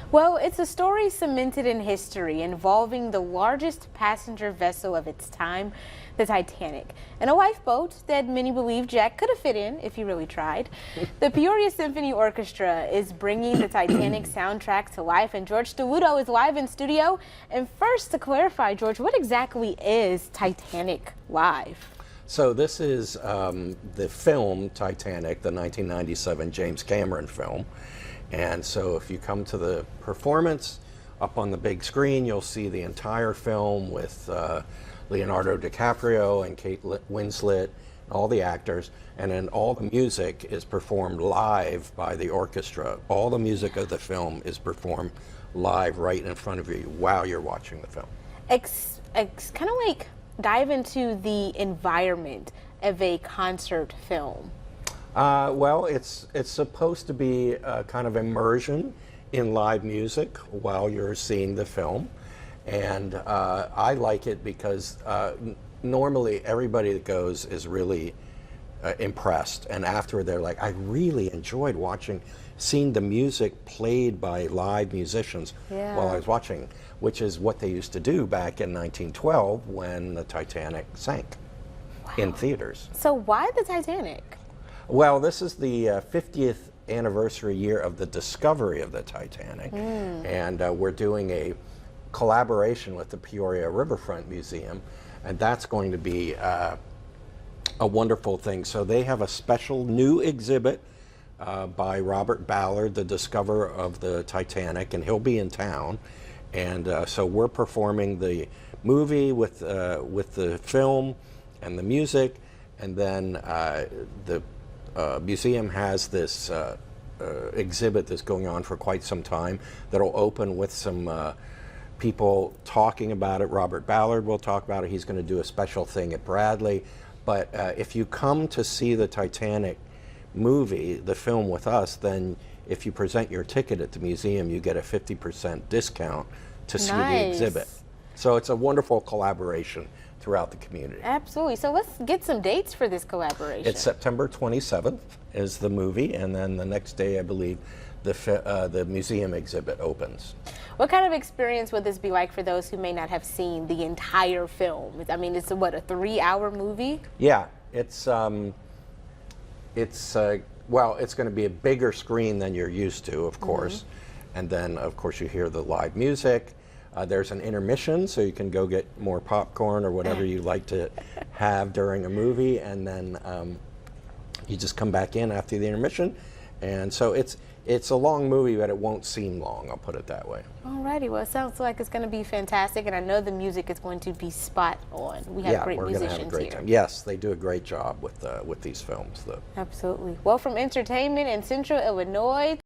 Well, it's a story cemented in history involving the largest passenger vessel of its time, the Titanic, and a lifeboat that many believe Jack could have fit in if he really tried. The Peoria Symphony Orchestra is bringing the Titanic soundtrack to life, and George Stewudo is live in studio. And first, to clarify, George, what exactly is Titanic Live? So this is the film Titanic, the 1997 James Cameron film. And so if you come to the performance up on the big screen, you'll see the entire film with Leonardo DiCaprio and Kate Winslet, all the actors, and then all the music is performed live by the orchestra. All the music of the film is performed live right in front of you while you're watching the film. Kind of like dive into the environment of a concert film. Well, it's supposed to be a kind of immersion in live music while you're seeing the film. And I like it because normally everybody that goes is really impressed. And after they're like, I really enjoyed seeing the music played by live musicians while I was watching, which is what they used to do back in 1912 when the Titanic sank in theaters. So why the Titanic? Well, this is the 50th anniversary year of the discovery of the Titanic, and we're doing a collaboration with the Peoria Riverfront Museum, and that's going to be a wonderful thing. So they have a special new exhibit by Robert Ballard, the discoverer of the Titanic, and he'll be in town. And so we're performing the movie with the film and the music, and then the museum has this exhibit that's going on for quite some time that'll open with some people talking about it. Robert Ballard will talk about it. He's going to do a special thing at Bradley. But if you come to see the Titanic movie, the film with us, then if you present your ticket at the museum, you get a 50% discount to see the exhibit. So it's a wonderful collaboration throughout the community. Absolutely. So let's get some dates for this collaboration. It's September 27th is the movie, and then the next day, I believe, the museum exhibit opens. What kind of experience would this be like for those who may not have seen the entire film? I mean, it's what, a 3-hour movie? Yeah, well, it's going to be a bigger screen than you're used to, of course, and then of course you hear the live music. There's an intermission, so you can go get more popcorn or whatever you like to have during a movie, and then you just come back in after the intermission. And so it's a long movie, but it won't seem long, I'll put it that way. Alrighty, well, it sounds like it's going to be fantastic, and I know the music is going to be spot on. We have great musicians we're going to have a great here. time. Yes, they do a great job with these films, though. Absolutely. Well, from entertainment in Central Illinois